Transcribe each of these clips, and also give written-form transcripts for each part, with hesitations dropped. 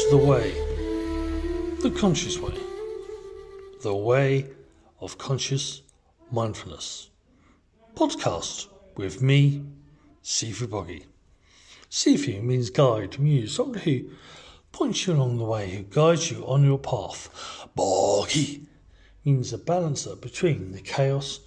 to the way, the conscious way, the way of conscious mindfulness. Podcast with me, Sifu Boggie. Sifu means guide, muse, someone who points you along the way, who guides you on your path. Boggie means a balancer between the chaos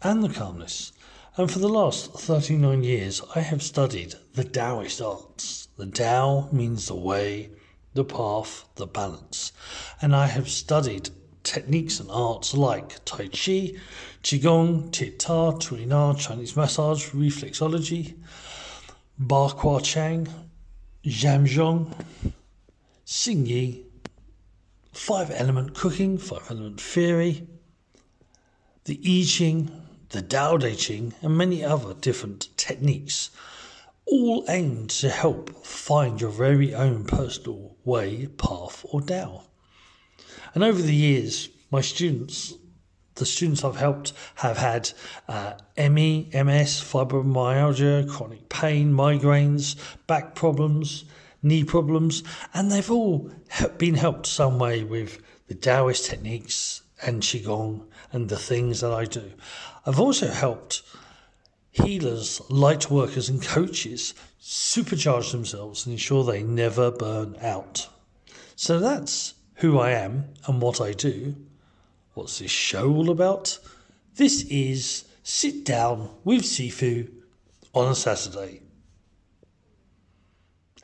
and the calmness. And for the last 39 years, I have studied the Daoist arts. The Dao means the way, the path, the balance. And I have studied techniques and arts like Tai Chi, Qigong, Tita, Tuina, Chinese massage, reflexology, Ba Kwa Chang, Zhamzhong, Xing Yi, 5-element cooking, 5-element theory, the I Ching, the Dao De Ching, and many other different techniques, all aimed to help find your very own personal way, path, or Dao. And over the years, the students I've helped have had ME, MS, fibromyalgia, chronic pain, migraines, back problems, knee problems, and they've all been helped some way with the Daoist techniques and Qigong and the things that I do. I've also helped healers, light workers and coaches supercharge themselves and ensure they never burn out. So that's who I am and what I do. What's this show all about? This is Sit Down with Sifu on a Saturday.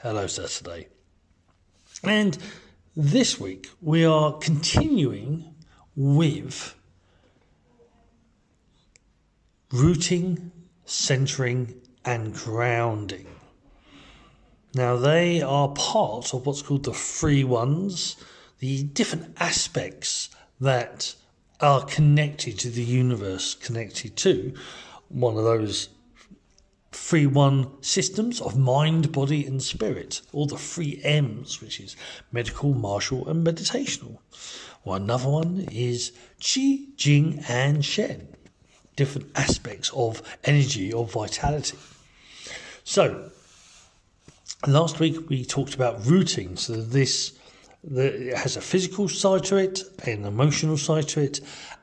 Hello, Saturday. And this week we are continuing with rooting, centering and grounding. Now they are part of what's called the three ones, the different aspects that are connected to the universe, connected to one of those 3-1 systems of mind, body and spirit, or the 3 M's, which is medical, martial and meditational. Or another one is Qi, Jing and Shen, different aspects of energy or vitality. So last week we talked about rooting. So it has a physical side to it, an emotional side to it,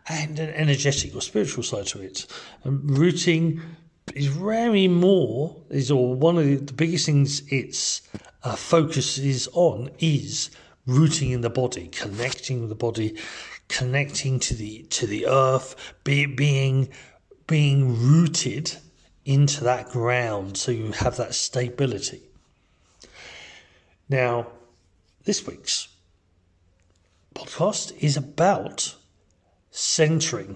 and an energetic or spiritual side to it. And rooting is very more, one of the biggest things its focus is on is rooting in the body, connecting with the body, connecting to the earth, being rooted into that ground, so you have that stability. Now, this week's podcast is about centering.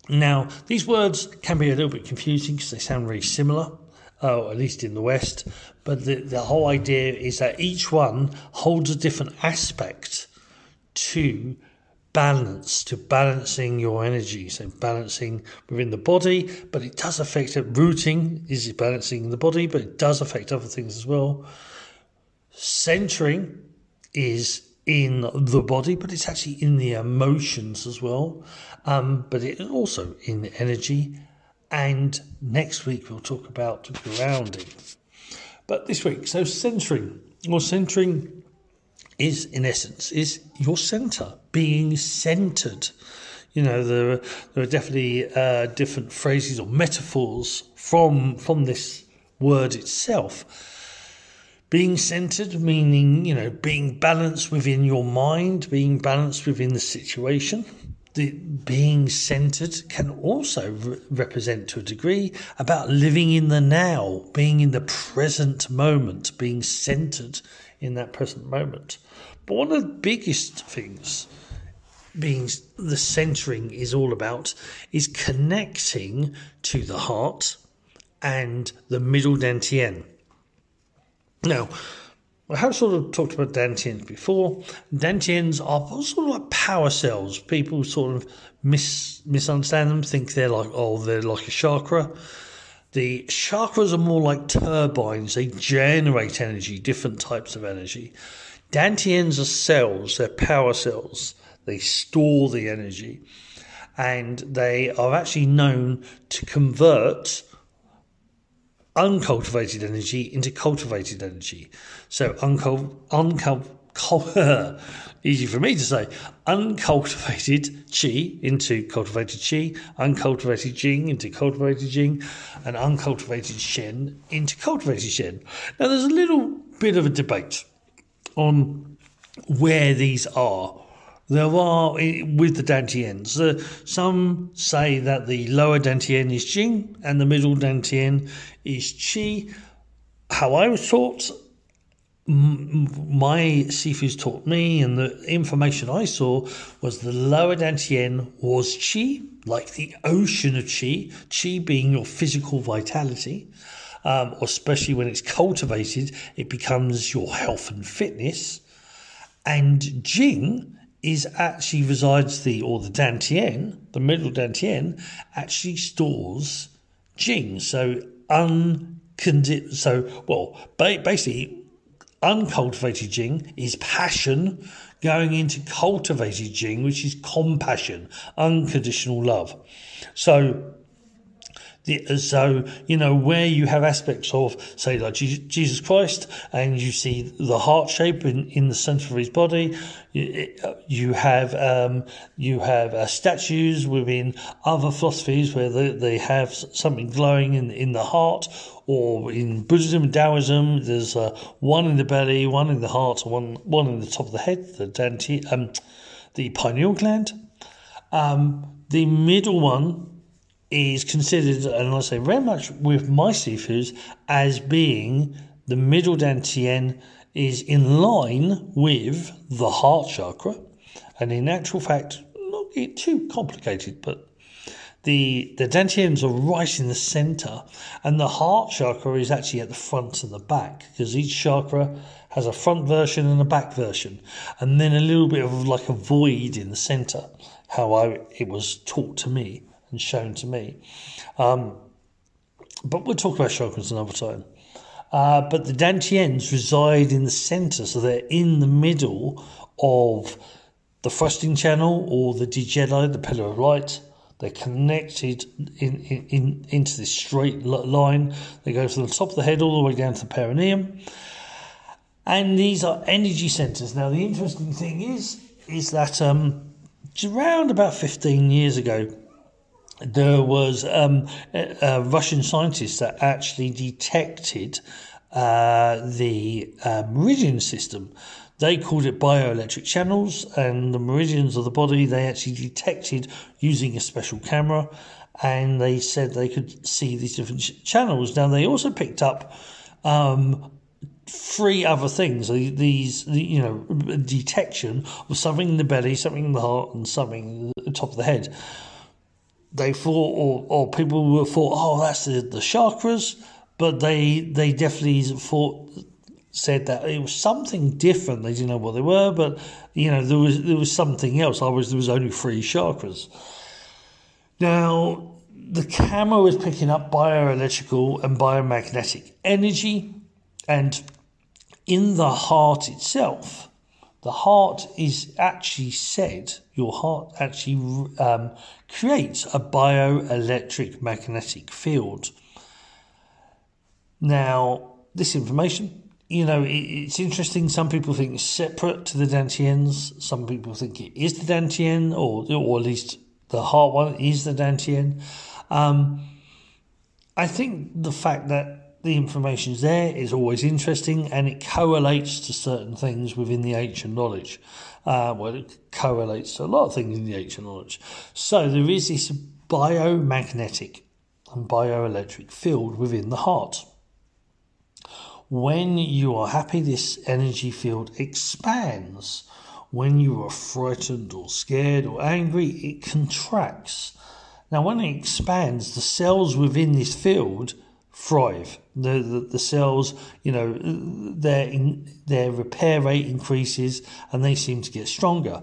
Now, these words can be a little bit confusing because they sound very similar, at least in the West, but the whole idea is that each one holds a different aspect to balance, to balancing your energy, so balancing within the body, but it does affect it. Rooting is balancing the body, but it does affect other things as well. Centering is in the body, but it's actually in the emotions as well, but it's also in the energy. And next week we'll talk about grounding. But this week, so centering is, in essence, is your center, being centered. You know, there are definitely different phrases or metaphors from this word itself. Being centered, meaning, being balanced within your mind, being balanced within the situation. Being centered can also represent, to a degree, about living in the now, being in the present moment, being centered in that present moment. But one of the biggest things being the centering is all about is connecting to the heart and the Middle Dantien. Now, I have sort of talked about Dantians before. Dantians are sort of like power cells. People sort of misunderstand them, think they're like a chakra. The chakras are more like turbines. They generate energy, different types of energy. Dantians are cells. They're power cells. They store the energy. And they are actually known to convert uncultivated energy into cultivated energy. So easy for me to say, uncultivated qi into cultivated qi, uncultivated jing into cultivated jing, and uncultivated shen into cultivated shen. Now there's a little bit of a debate on where these are. There are, with the Dantians, some say that the lower Dantien is Jing and the middle Dantien is Qi. How I was taught, my Sifus taught me, and the information I saw was the lower Dantien was Qi, like the ocean of Qi, Qi being your physical vitality, or especially when it's cultivated, it becomes your health and fitness. And Jing is actually resides the Dantien, the middle Dantien, actually stores Jing. Basically, uncultivated Jing is passion going into cultivated Jing, which is compassion, unconditional love. So, where you have aspects of, say, like Jesus Christ, and you see the heart shape in the center of his body, you have statues within other philosophies where they have something glowing in the heart, or in Buddhism and Daoism, there's one in the belly, one in the heart, and one in the top of the head, the pineal gland. The middle one is considered, and I say very much with my Sifus, as being the middle Dantien is in line with the heart chakra, and in actual fact, not get too complicated, but the Dantians are right in the centre, and the heart chakra is actually at the front and the back, because each chakra has a front version and a back version, and then a little bit of like a void in the centre, it was taught to me and shown to me. But we'll talk about chakras another time. But the Dantians reside in the centre, so they're in the middle of the thrusting channel, or the Jedi, the pillar of light. They're connected into this straight line. They go from the top of the head all the way down to the perineum. And these are energy centres. Now, the interesting thing is that around about 15 years ago, there was Russian scientists that actually detected the Meridian System. They called it Bioelectric Channels, and the meridians of the body they actually detected using a special camera, and they said they could see these different channels. Now, they also picked up three other things. Detection of something in the belly, something in the heart, and something at the top of the head. They thought, or people thought, that's the chakras, but they definitely said that it was something different. They didn't know what they were, but there was something else. There was only three chakras. Now, the camera was picking up bioelectrical and biomagnetic energy, and in the heart itself, the heart is actually said, your heart actually creates a bioelectric magnetic field. Now, this information, it's interesting. Some people think it's separate to the Dantians. Some people think it is the Dantien, or at least the heart one is the Dantien. I think the fact that the information's there is always interesting, and it correlates to certain things within the ancient knowledge. It correlates to a lot of things in the ancient knowledge. So there is this biomagnetic and bioelectric field within the heart. When you are happy, this energy field expands. When you are frightened or scared or angry, it contracts. Now, when it expands, the cells within this field thrive. The cells, their repair rate increases, and they seem to get stronger,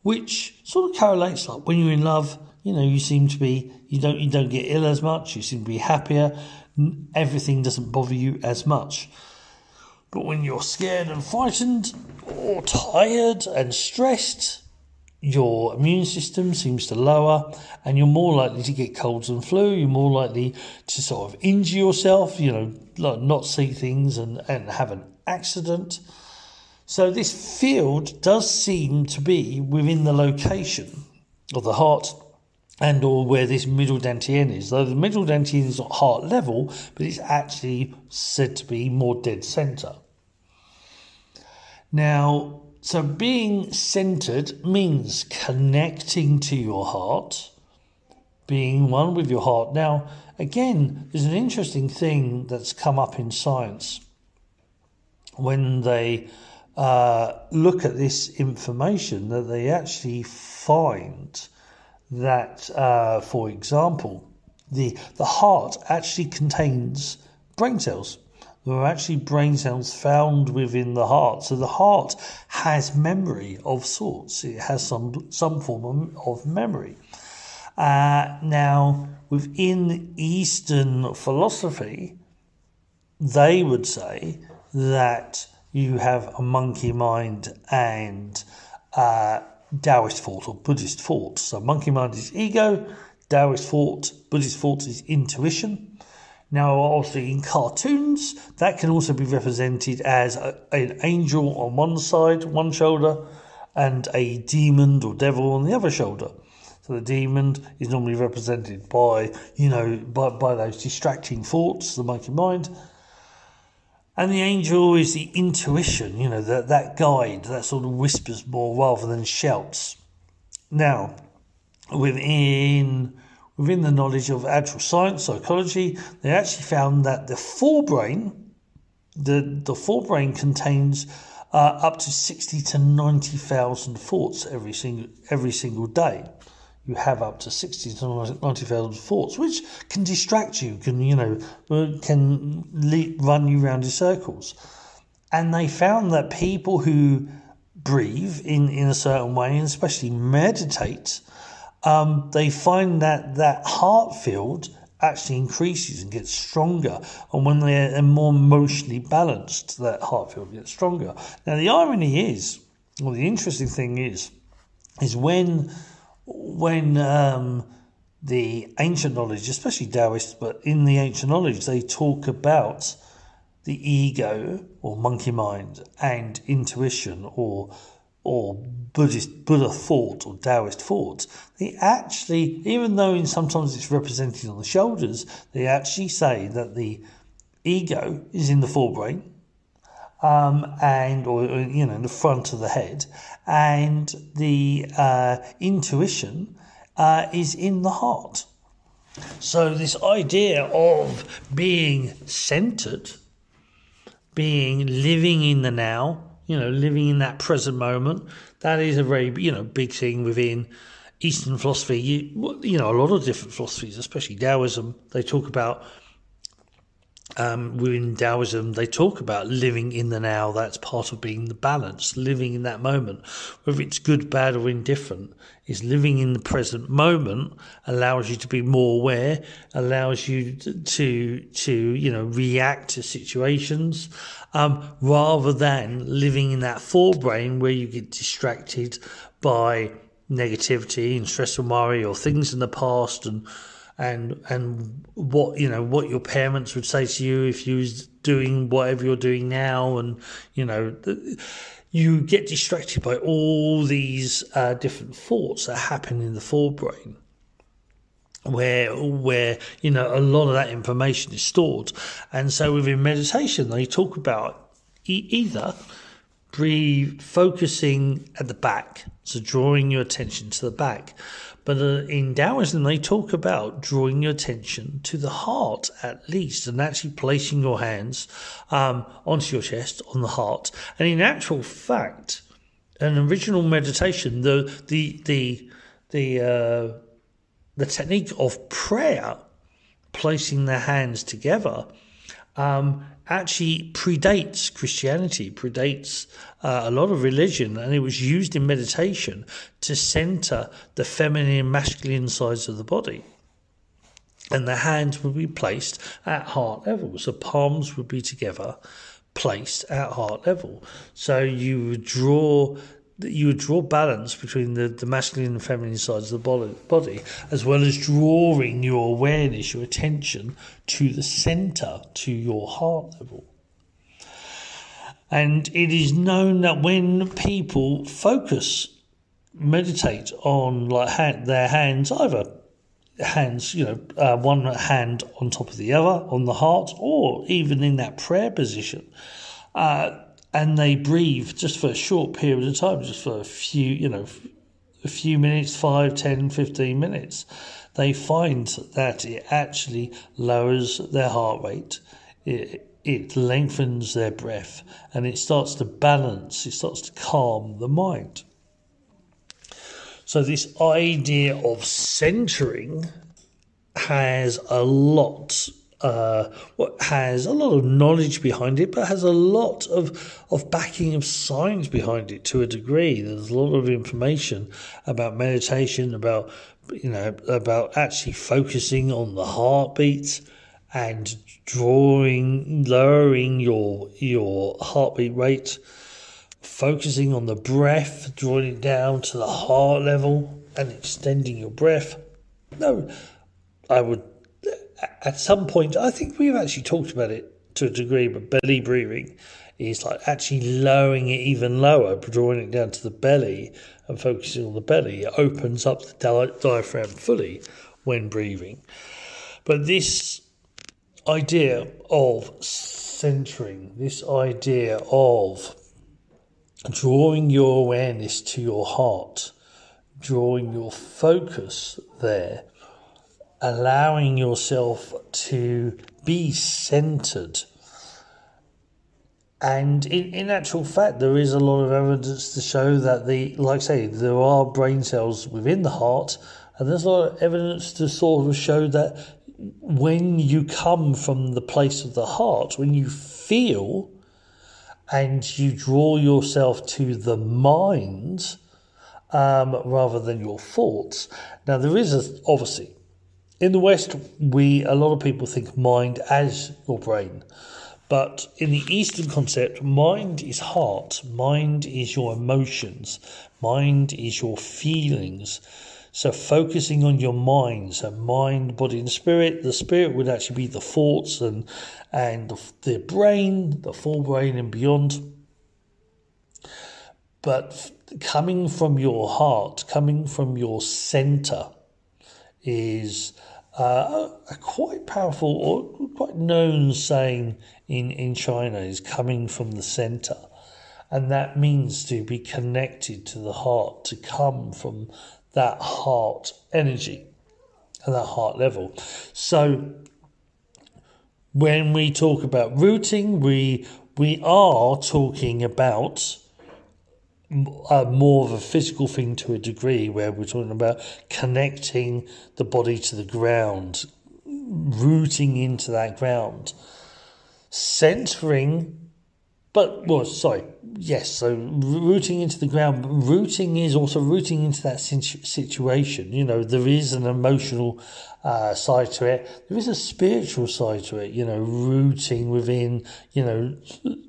which sort of correlates. Like when you're in love, you seem to be, you don't get ill as much. You seem to be happier. Everything doesn't bother you as much. But when you're scared and frightened, or tired and stressed, your immune system seems to lower, and you're more likely to get colds and flu. You're more likely to sort of injure yourself, like not see things and have an accident. So this field does seem to be within the location of the heart and or where this Middle Dantien is. Though the Middle Dantien is not heart level, but it's actually said to be more dead centre. Now, so being centered means connecting to your heart, being one with your heart. Now, again, there's an interesting thing that's come up in science when they look at this information, that they actually find that, for example, the heart actually contains brain cells. There are actually brain cells found within the heart. So the heart has memory of sorts. It has some form of memory. Now, within Eastern philosophy, they would say that you have a monkey mind and Daoist thought or Buddhist thought. So monkey mind is ego, Daoist thought, Buddhist thought is intuition. Now, obviously, in cartoons, that can also be represented as an angel on one side, one shoulder, and a demon or devil on the other shoulder. So the demon is normally represented by, by those distracting thoughts, the monkey mind. And the angel is the intuition, that guide, that sort of whispers more rather than shouts. Now, within the knowledge of actual science, psychology, they actually found that the forebrain contains up to 60 to 90,000 thoughts every single day. You have up to 60 to 90,000 thoughts, which can distract you, can run you round in circles. And they found that people who breathe in a certain way, and especially meditate, they find that heart field actually increases and gets stronger. And when they're more emotionally balanced, that heart field gets stronger. Now, the irony is, or the interesting thing is when the ancient knowledge, especially Daoist, but in the ancient knowledge, they talk about the ego or monkey mind and intuition or Buddha thought or Daoist thought, they actually, even though sometimes it's represented on the shoulders, they actually say that the ego is in the forebrain, in the front of the head, and the intuition is in the heart. So this idea of being centered, living in the now, living in that present moment, that is a very, big thing within Eastern philosophy. A lot of different philosophies, especially Daoism, they talk about, within Daoism, they talk about living in the now. That's part of being the balance, living in that moment. Whether it's good, bad, or indifferent, is living in the present moment allows you to be more aware, allows you to react to situations, rather than living in that forebrain where you get distracted by negativity and stress and worry or things in the past and what your parents would say to you if you was doing whatever you're doing now, and you get distracted by all these different thoughts that happen in the forebrain, where a lot of that information is stored. And so within meditation, they talk about either focusing at the back, so drawing your attention to the back. But in Daoism, they talk about drawing your attention to the heart at least, and actually placing your hands onto your chest, on the heart. And in actual fact, an original meditation, the technique of prayer, placing their hands together, actually predates Christianity, predates a lot of religion, and it was used in meditation to center the feminine and masculine sides of the body. And the hands would be placed at heart level, so palms would be together, placed at heart level. So you would draw you would draw balance between the masculine and feminine sides of the body, as well as drawing your awareness, your attention to the center, to your heart level. And it is known that when people meditate on their hands, either hands, one hand on top of the other on the heart, or even in that prayer position, and they breathe just for a short period of time, just for a few minutes, 5, 10, 15 minutes, they find that it actually lowers their heart rate. It lengthens their breath, and it starts to balance, it starts to calm the mind. So this idea of centering has a lot of knowledge behind it, but has a lot of backing of science behind it to a degree. There's a lot of information about meditation, about actually focusing on the heartbeat and lowering your heartbeat rate, focusing on the breath, drawing it down to the heart level and extending your breath. No, I would, at some point, I think we've actually talked about it to a degree, but belly breathing is like actually lowering it even lower, drawing it down to the belly and focusing on the belly. It opens up the diaphragm fully when breathing. But this idea of centering, this idea of drawing your awareness to your heart, drawing your focus there, allowing yourself to be centered. And in actual fact, there is a lot of evidence to show that there are brain cells within the heart, and there's a lot of evidence to sort of show that when you come from the place of the heart, when you feel and you draw yourself to the mind rather than your thoughts. Now, there is obviously, in the West, a lot of people think mind as your brain. But in the Eastern concept, mind is heart, mind is your emotions, mind is your feelings. So focusing on your mind, so mind, body and spirit. The spirit would actually be the thoughts and the brain, the forebrain and beyond. But coming from your heart, coming from your center is a quite powerful or quite known saying in China, is coming from the center. And that means to be connected to the heart, to come from that heart energy and that heart level. So when we talk about rooting, we are talking about more of a physical thing to a degree, where we're talking about connecting the body to the ground, rooting into that ground, centering. So rooting into the ground, but rooting is also rooting into that situation. There is an emotional side to it. There is a spiritual side to it, rooting within,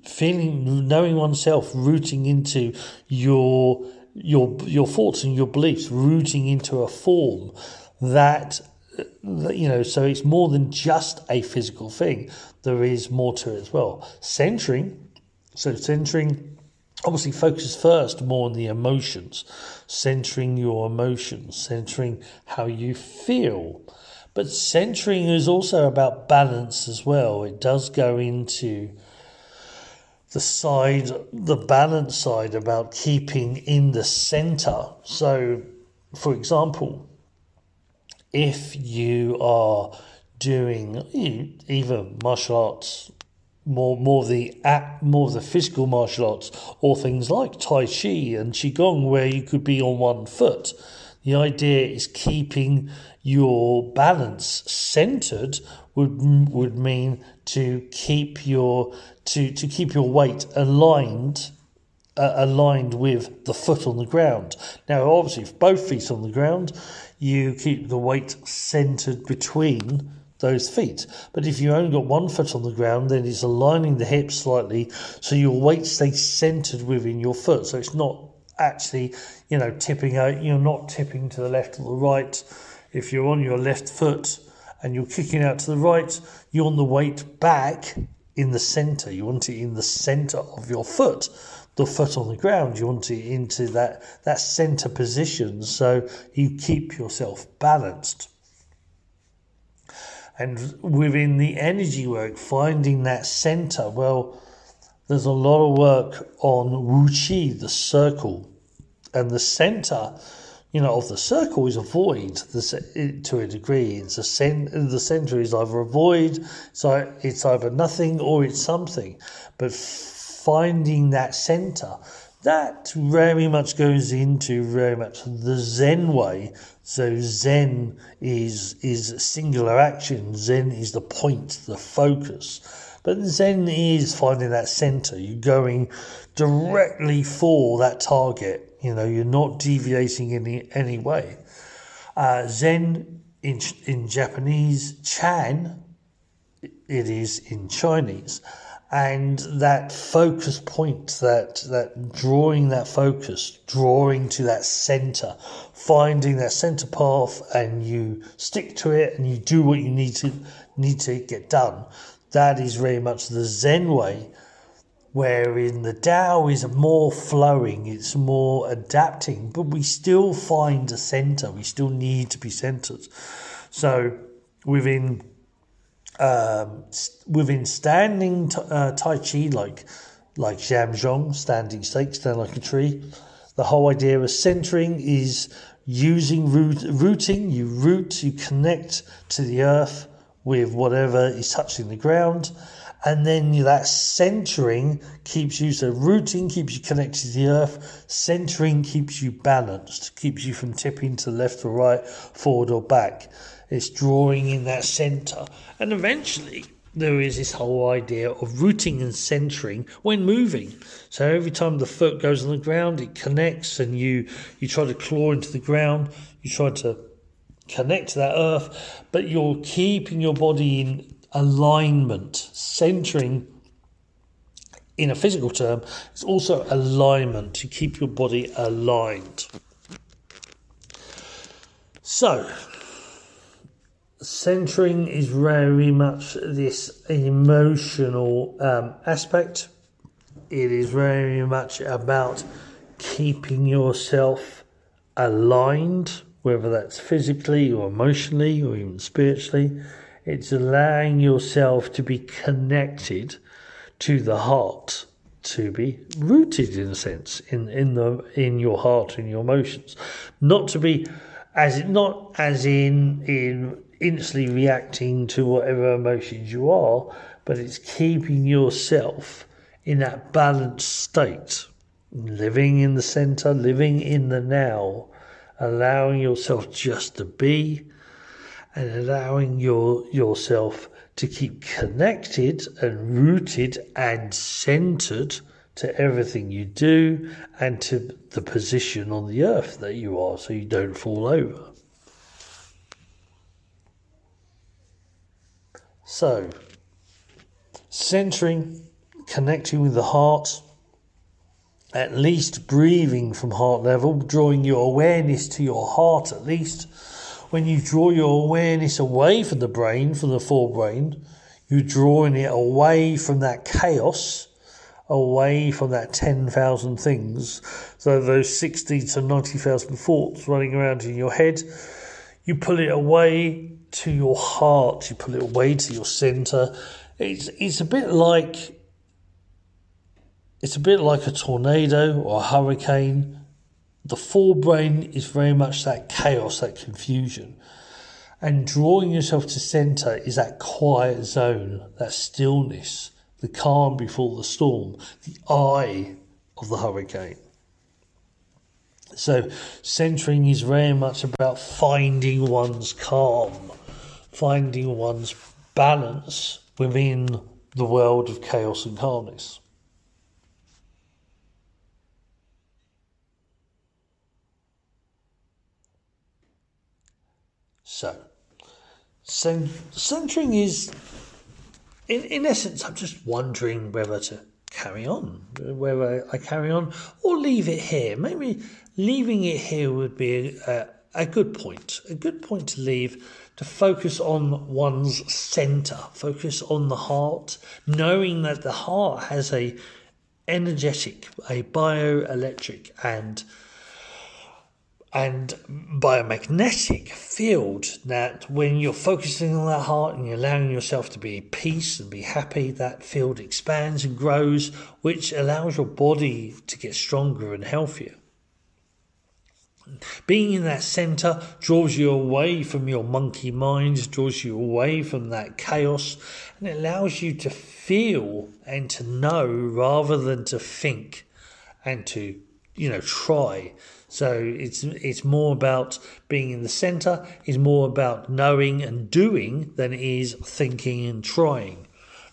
feeling, knowing oneself, rooting into your thoughts and your beliefs, rooting into a form that, so it's more than just a physical thing. There is more to it as well. Centering obviously focuses first more on the emotions, centering your emotions, centering how you feel. But centering is also about balance as well. It does go into the balance side, about keeping in the center. So, for example, if you are doing either martial arts, more of the physical martial arts, or things like Tai Chi and Qigong, where you could be on one foot. The idea is keeping your balance centered would mean to keep your weight aligned with the foot on the ground. Now, obviously, if both feet on the ground, you keep the weight centered between those feet. But if you only got one foot on the ground, then it's aligning the hips slightly, so your weight stays centered within your foot. So it's not actually, tipping out. You're not tipping to the left or the right. If you're on your left foot and you're kicking out to the right, you want the weight back in the centre. You want it in the centre of your foot. The foot on the ground, you want it into that centre position so you keep yourself balanced. And within the energy work, finding that centre, well, there's a lot of work on Wu Qi, the circle. And the centre, of the circle is a void to a degree. The centre is either a void, so it's either nothing or it's something. But finding that centre, that very much goes into very much the Zen way. So Zen is singular action. Zen is the point, the focus. But Zen is finding that centre. You're going directly for that target. You're not deviating in any way. Zen in Japanese, Chan, it is in Chinese. And that focus point, that drawing that focus, drawing to that centre, finding that centre path, and you stick to it and you do what you need to get done. That is very much the Zen way, wherein the Tao is more flowing, it's more adapting, but we still find a centre. We still need to be centred. So within standing Tai Chi, like Zhamzhong, standing straight, stand like a tree, the whole idea of centering is using rooting. You root, you connect to the earth with whatever is touching the ground, and then that centering keeps you, so rooting keeps you connected to the earth, centering keeps you balanced, keeps you from tipping to the left or right, forward or back. It's drawing in that centre. And eventually there is this whole idea of rooting and centering when moving. So every time the foot goes on the ground, it connects, and you try to claw into the ground, you try to connect to that earth, but you're keeping your body in alignment. Centering, in a physical term, is also alignment, to keep your body aligned. So, centering is very much this emotional aspect. It is very much about keeping yourself aligned, whether that's physically or emotionally or even spiritually. It's allowing yourself to be connected to the heart, to be rooted in a sense in your heart, in your emotions, not as in instantly reacting to whatever emotions you are, but it's keeping yourself in that balanced state, living in the centre, living in the now, allowing yourself just to be, and allowing yourself to keep connected and rooted and centred to everything you do and to the position on the earth that you are, so you don't fall over. So, centering, connecting with the heart, at least breathing from heart level, drawing your awareness to your heart at least. When you draw your awareness away from the brain, from the forebrain, you're drawing it away from that chaos, away from that 10,000 things. So those 60 to 90,000 thoughts running around in your head, you pull it away to your heart, you pull it away to your centre. It's a bit like a tornado or a hurricane. The forebrain is very much that chaos, that confusion. And drawing yourself to centre is that quiet zone, that stillness, the calm before the storm, the eye of the hurricane. So centering is very much about finding one's calm, finding one's balance within the world of chaos and calmness. So, centering is, in essence, I'm just wondering whether to carry on, whether I carry on or leave it here. Maybe leaving it here would be a good point to leave, to focus on one's centre, focus on the heart, knowing that the heart has a energetic, a bioelectric and biomagnetic field, that when you're focusing on that heart and you're allowing yourself to be at peace and be happy, that field expands and grows, which allows your body to get stronger and healthier. Being in that centre draws you away from your monkey mind, draws you away from that chaos, and it allows you to feel and to know rather than to think and to, try. So it's more about being in the centre, it's more about knowing and doing than it is thinking and trying.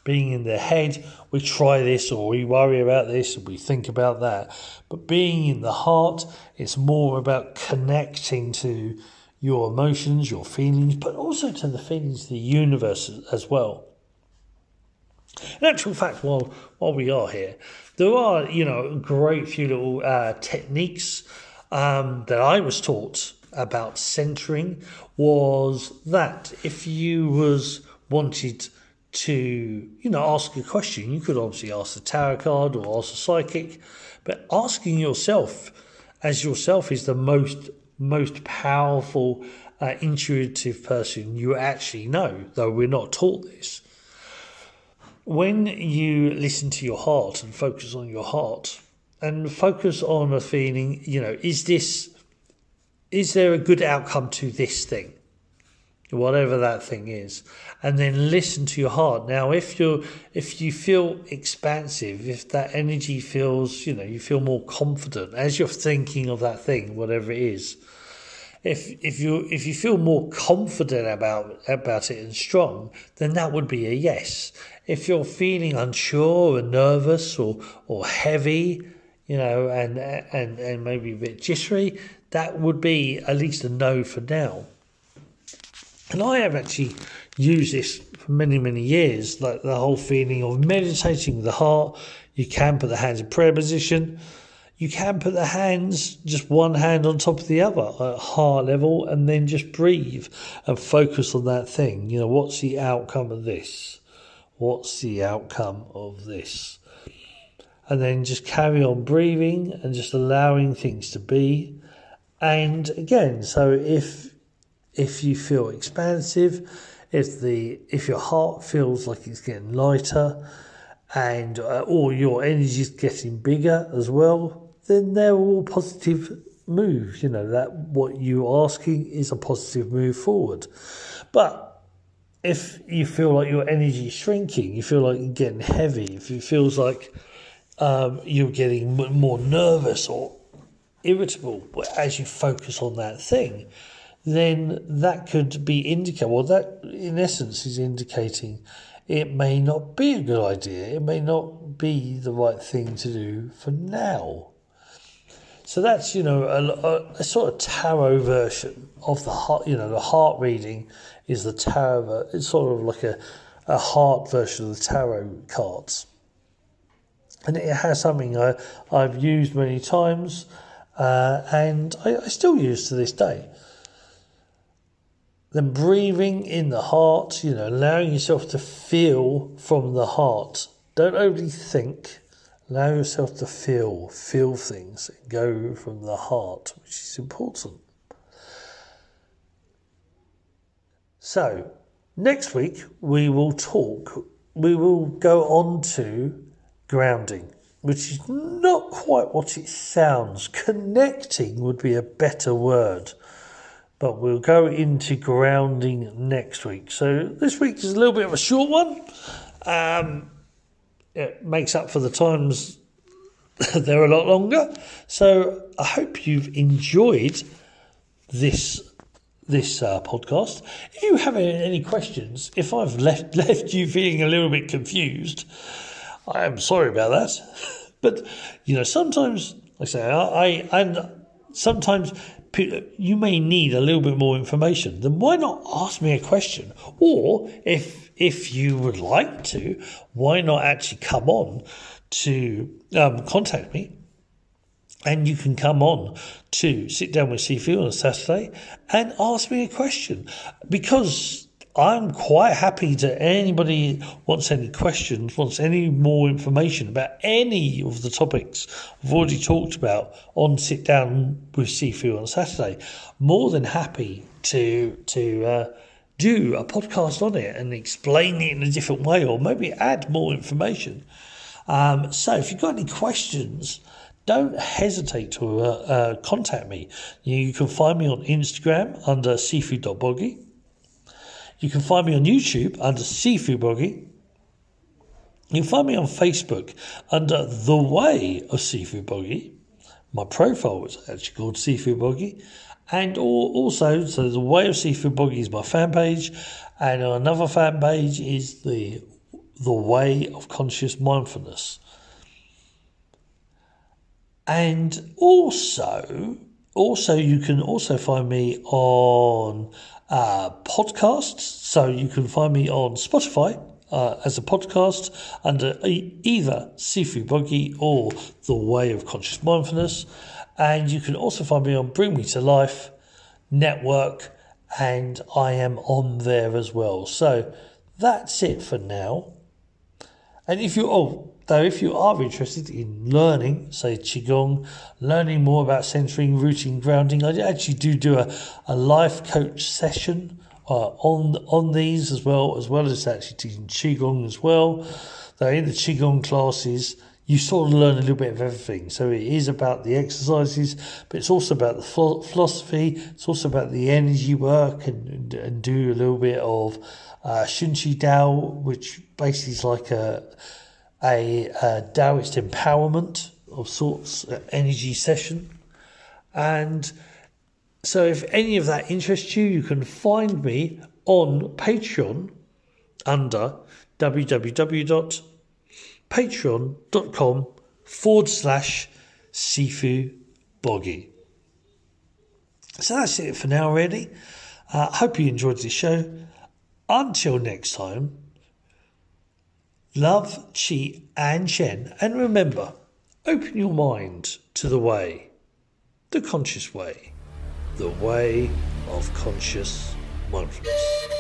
Being in the head, we try this or we worry about this and we think about that. But being in the heart, it's more about connecting to your emotions, your feelings, but also to the feelings of the universe as well. In actual fact, while we are here, there are, a great few little techniques that I was taught about centering. Was that if you wanted to, ask a question, you could obviously ask the tarot card or ask a psychic, but asking yourself as yourself is the most powerful, intuitive person you actually know, though we're not taught this. When you listen to your heart and focus on your heart and focus on a feeling, is there a good outcome to this thing? Whatever that thing is, and then listen to your heart. Now, if you feel expansive, if that energy feels, you feel more confident as you're thinking of that thing, whatever it is. If you feel more confident about it and strong, then that would be a yes. If you're feeling unsure and nervous or heavy, and maybe a bit jittery, that would be at least a no for now. And I have actually used this for many, many years, like the whole feeling of meditating with the heart. You can put the hands in prayer position. You can put the hands, just one hand on top of the other at heart level, and then just breathe and focus on that thing. What's the outcome of this? What's the outcome of this? And then just carry on breathing and just allowing things to be. And again, so if you feel expansive, if your heart feels like it's getting lighter, and or your energy is getting bigger as well, then they're all positive moves. That what you're asking is a positive move forward. But if you feel like your energy is shrinking, you feel like you're getting heavy, if it feels like you're getting more nervous or irritable as you focus on that thing, then that could be indicating, well, that in essence is indicating it may not be a good idea. It may not be the right thing to do for now. So that's, a sort of tarot version of the heart. The heart reading is the tarot. It's sort of like a heart version of the tarot cards. And it has something I've used many times, and I still use to this day. Then breathing in the heart, allowing yourself to feel from the heart. Don't only think, allow yourself to feel things and go from the heart, which is important. So, next week we will go on to grounding, which is not quite what it sounds. Connecting would be a better word. But we'll go into grounding next week. So this week is a little bit of a short one. It makes up for the times they're a lot longer. So I hope you've enjoyed this podcast. If you have any questions, if I've left you feeling a little bit confused, I am sorry about that. But sometimes, like I say, sometimes you may need a little bit more information. Then why not ask me a question? Or if you would like to, why not actually come on to contact me. And you can come on to Sit Down with Sifu on a Saturday and ask me a question, because I'm quite happy to anybody wants any questions, wants any more information about any of the topics I've already talked about on Sit Down with Sifu on Saturday. More than happy to do a podcast on it and explain it in a different way, or maybe add more information. So if you've got any questions, don't hesitate to contact me. You can find me on Instagram under Sifu.Boggie. You can find me on YouTube under Sifu Boggie. You can find me on Facebook under The Way of Sifu Boggie. My profile is actually called Sifu Boggie. And also, so The Way of Sifu Boggie is my fan page. And another fan page is the Way of Conscious Mindfulness. And also you can also find me on podcasts. So you can find me on Spotify as a podcast under either Sifu Boggie or The Way of Conscious Mindfulness. And you can also find me on Bring Me to Life Network, and I am on there as well. So that's it for now. And if you are interested in learning, say Qigong, learning more about centering, rooting, grounding, I actually do a life coach session on these as well as actually teaching Qigong as well. So in the Qigong classes, you sort of learn a little bit of everything. So it is about the exercises, but it's also about the philosophy. It's also about the energy work and do a little bit of Shunqi Dao, which basically is like a Daoist empowerment of sorts, energy session. And so if any of that interests you, you can find me on Patreon under www.patreon.com/Sifu Boggie. So that's it for now, really. Hope you enjoyed this show. Until next time, love, chi, and chen. And remember, open your mind to the way, the conscious way, the way of conscious mindfulness.